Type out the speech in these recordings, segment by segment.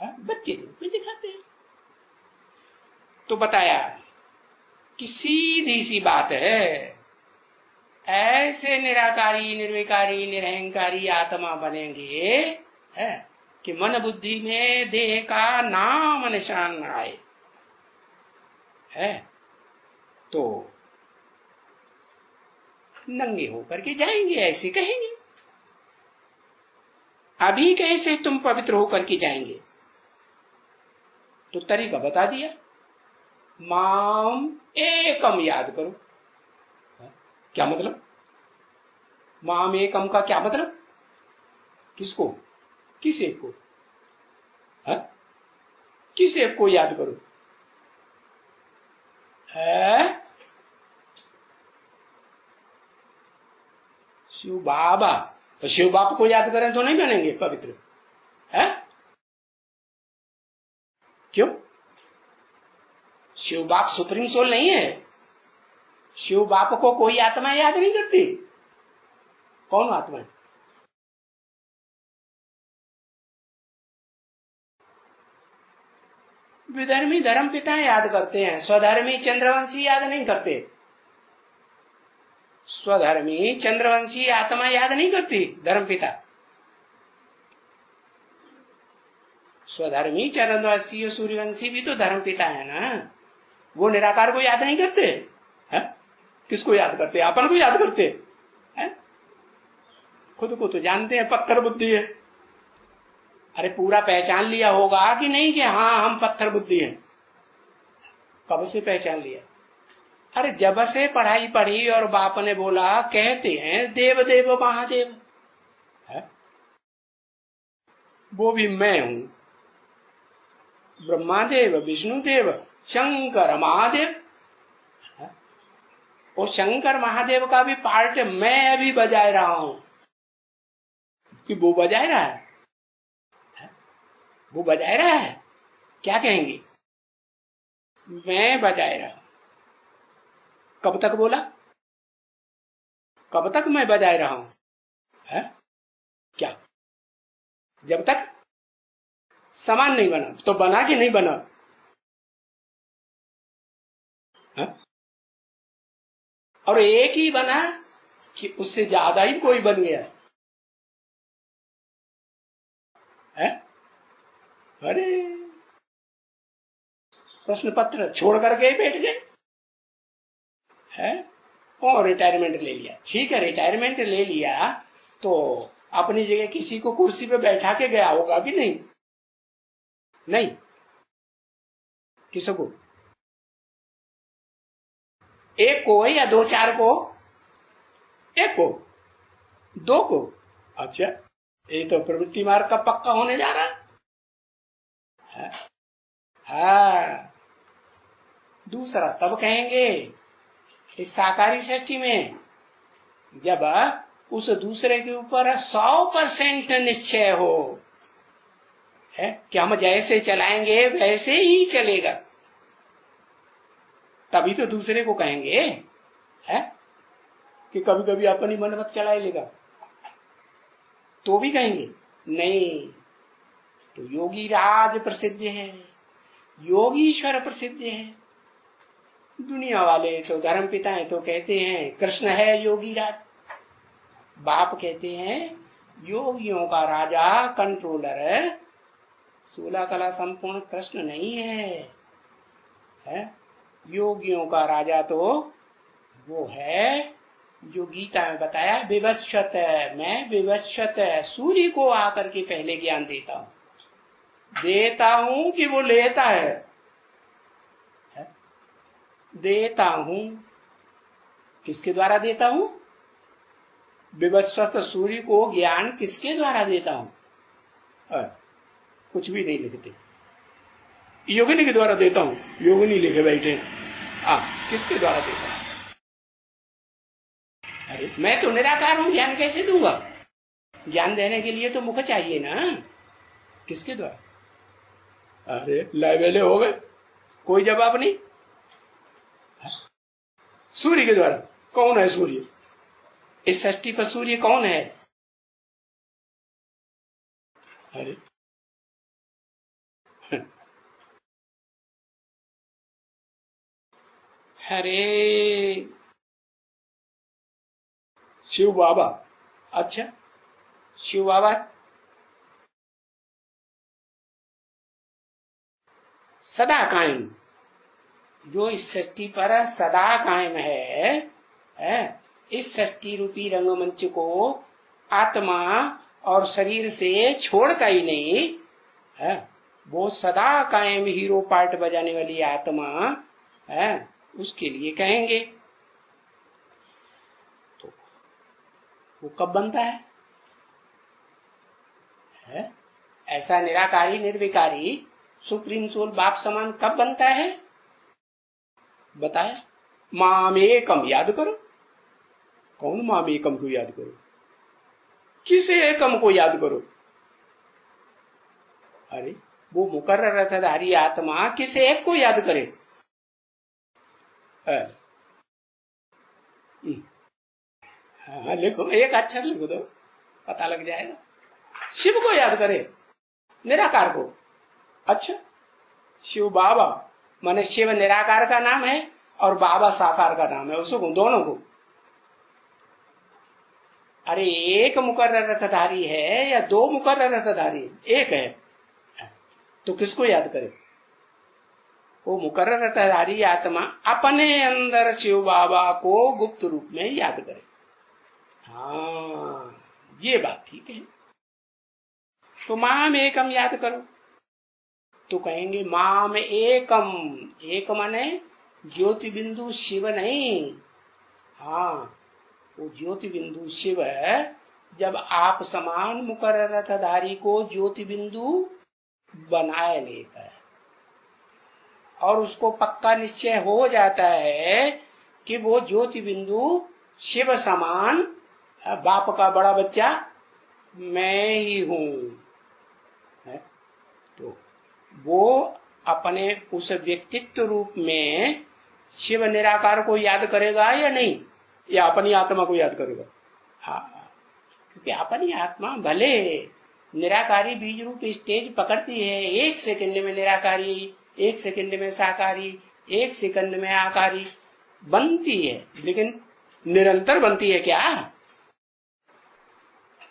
बच्चे रूप में दिखाते हैं। तो बताया कि सीधी सी बात है, ऐसे निराकारी, निर्विकारी, निरहंकारी आत्मा बनेंगे है कि मन बुद्धि में देह का नाम निशान न आए है, तो नंगे होकर के जाएंगे, ऐसे कहेंगे। अभी कैसे तुम पवित्र होकर के जाएंगे? तो तरीका बता दिया, माम एकम याद करो। क्या मतलब? माम एकम का क्या मतलब? किसको? किस एक को? है? किस एक को याद करो? है? शिव बाबा। तो शिव बाप को याद करें तो नहीं बनेंगे पवित्र? है? क्यों? शिव बाप सुप्रीम सोल नहीं है? शिव बाप को कोई आत्मा याद नहीं करती? कौन आत्मा है? विधर्मी धर्म पिता याद करते हैं, स्वधर्मी चंद्रवंशी याद नहीं करते। स्वधर्मी चंद्रवंशी आत्मा याद नहीं करती धर्म पिता। स्वधर्मी चंद्रवंशी और सूर्यवंशी भी तो धर्म पिता है ना, वो निराकार को याद नहीं करते है? किसको याद करते? अपन को याद करते है? खुद को तो जानते हैं पत्थर बुद्धि है। अरे पूरा पहचान लिया होगा कि नहीं कि हाँ हम पत्थर बुद्धि हैं? कब से पहचान लिया? अरे जब से पढ़ाई पढ़ी और बाप ने बोला, कहते हैं देव देव महादेव है, वो भी मैं हूं, ब्रह्मादेव, विष्णुदेव, शंकर महादेव। और शंकर महादेव का भी पार्ट मैं अभी बजा रहा हूं कि वो बजा रहा है? वो बजा रहा है, क्या कहेंगे? मैं बजा रहा हूं। कब तक बोला? कब तक मैं बजा रहा हूं है? क्या? जब तक समान नहीं बना। तो बना कि नहीं बना है? और एक ही बना कि उससे ज्यादा ही कोई बन गया है? अरे प्रश्न पत्र छोड़ करके ही बैठ गए है? और रिटायरमेंट ले लिया। ठीक है, रिटायरमेंट ले लिया तो अपनी जगह किसी को कुर्सी पे बैठा के गया होगा कि नहीं? नहीं। किसको? एक को या दो चार को? एक को, दो को? अच्छा, ये तो प्रवृत्ति मार्ग का पक्का होने जा रहा है। हाँ, दूसरा तब कहेंगे इस साकारी सृष्टि में जब उस दूसरे के ऊपर 100% निश्चय हो है कि हम जैसे चलाएंगे वैसे ही चलेगा, तभी तो दूसरे को कहेंगे है कि कभी कभी अपनी मन मत चला लेगा, तो भी कहेंगे नहीं। तो योगी राज प्रसिद्ध है, योगीश्वर प्रसिद्ध है। दुनिया वाले तो धर्म पिता है तो कहते हैं कृष्ण है योगी राज, बाप कहते हैं योगियों का राजा कंट्रोलर है, 16 कला संपूर्ण कृष्ण नहीं है? योगियों का राजा तो वो है जो गीता में बताया विवस्वत। मैं विवस्वत सूर्य को आकर के पहले ज्ञान देता हूं कि वो लेता है? देता हूं। किसके द्वारा देता हूं? विवस्वत सूर्य को ज्ञान किसके द्वारा देता हूं? कुछ भी नहीं लिखते, योगिनी के द्वारा देता हूं। योगिनी लिखे बैठे, किसके द्वारा देता हूं? अरे मैं तो निराकार हूं, ज्ञान कैसे दूंगा? ज्ञान देने के लिए तो मुख चाहिए ना। किसके द्वारा? अरे लाइवेले हो गए, कोई जवाब नहीं। सूर्य के द्वारा। कौन है सूर्य? इस सृष्टि पर सूर्य कौन है? अरे अरे शिव बाबा, अच्छा शिव बाबा सदा कायम, जो इस सृष्टि पर सदा कायम है, इस सृष्टि रूपी रंगमंच को आत्मा और शरीर से छोड़ता ही नहीं है, वो सदा कायम हीरो पार्ट बजाने वाली आत्मा है, उसके लिए कहेंगे। तो वो कब बनता है? ऐसा निराकारी निर्विकारी सुप्रीम सोल बाप समान कब बनता है? बताया, माम एकम याद करो। कौन माम एकम को याद करो? किसे एकम को याद करो? अरे वो मुकर्रर रथधारी आत्मा किसे एक को याद करे? हाँ लिखो, एक अक्षर लिख दो, पता लग जाएगा। शिव को याद करे, निराकार को। अच्छा, शिव बाबा माने शिव निराकार का नाम है और बाबा साकार का नाम है, उसको दोनों को। अरे एक मुकर्रर रथधारी है या दो मुकर्रर रथधारी? एक है, तो किसको याद करे? वो मुकर्रर रथधारी आत्मा अपने अंदर शिव बाबा को गुप्त रूप में याद करे। हाँ ये बात ठीक है। तो माम एकम याद करो, तो कहेंगे माम एकम, एक माने ज्योति बिंदु शिव नहीं। हाँ वो ज्योति बिंदु शिव है, जब आप समान मुकर्रर रथधारी को ज्योति बिंदु बनाए लेता है और उसको पक्का निश्चय हो जाता है कि वो ज्योति बिंदु शिव समान बाप का बड़ा बच्चा मैं ही हूं, तो वो अपने उस व्यक्तित्व रूप में शिव निराकार को याद करेगा या नहीं, या अपनी आत्मा को याद करेगा? हाँ, क्योंकि अपनी आत्मा भले निराकारी बीज रूप स्टेज पकड़ती है, एक सेकंड में निराकारी, एक सेकंड में साकारी, एक सेकंड में आकारी बनती है, लेकिन निरंतर बनती है क्या?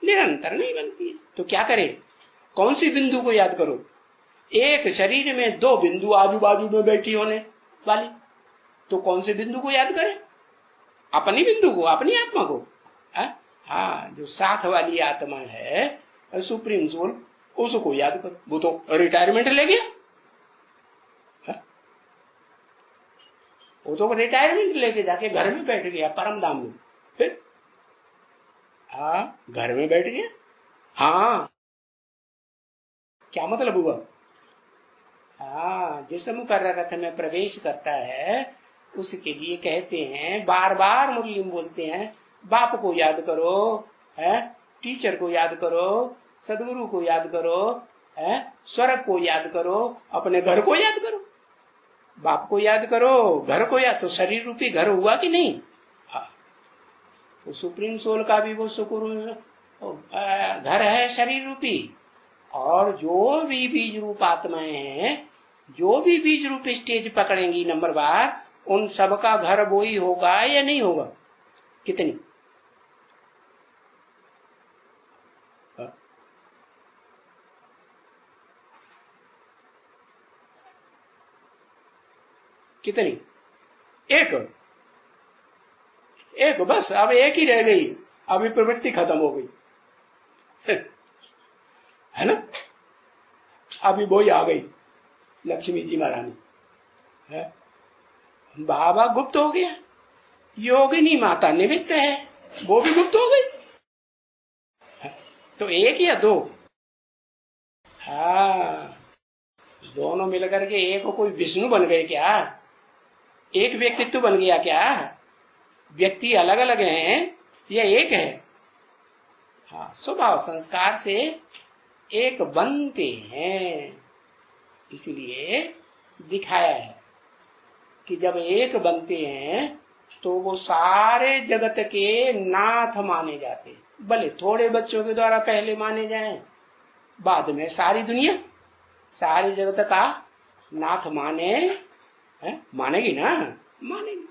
निरंतर नहीं बनती है। तो क्या करे? कौन सी बिंदु को याद करो? एक शरीर में दो बिंदु आजू बाजू में बैठी होने वाली, तो कौन से बिंदु को याद करे? अपनी बिंदु को, अपनी आत्मा को। हाँ जो साथ वाली आत्मा है सुप्रीम सोल, उसको याद करो। वो तो रिटायरमेंट ले गया, वो तो रिटायरमेंट लेके जाके घर में बैठ गया परम धाम में। फिर घर में बैठ गया। हाँ क्या मतलब हुआ? जिस मुकर्रर रथ में प्रवेश करता है उसके लिए कहते हैं, बार बार मुरली में बोलते हैं, बाप को याद करो, टीचर को याद करो, सदगुरु को याद करो, स्वर्ग को याद करो, अपने घर को याद करो। बाप को याद करो, घर को याद, तो शरीर रूपी घर हुआ कि नहीं? तो सुप्रीम सोल का भी वो सुकुर घर है शरीर रूपी, और जो भी बीज रूप आत्माएं हैं, जो भी बीज रूप स्टेज पकड़ेंगी नंबर बार, उन सबका घर वो ही होगा या नहीं होगा? कितनी? कितनी? एक बस, अब एक ही रह गई, अभी प्रवृत्ति खत्म हो गई है ना? अभी वो ही आ गई लक्ष्मी जी महारानी है, बाबा गुप्त हो गया, योगिनी माता निमित्त है, वो भी गुप्त हो गई। तो एक या दो? दोनों मिलकर के एक कोई विष्णु बन गए क्या? एक व्यक्तित्व बन गया क्या? व्यक्ति अलग अलग हैं या एक है? स्वभाव संस्कार से एक बनते हैं, इसलिए दिखाया है कि जब एक बनते हैं तो वो सारे जगत के नाथ माने जाते हैं। भले थोड़े बच्चों के द्वारा पहले माने जाएं, बाद में सारी दुनिया सारी जगत का नाथ माने, है मानेगी ना, मानेगी।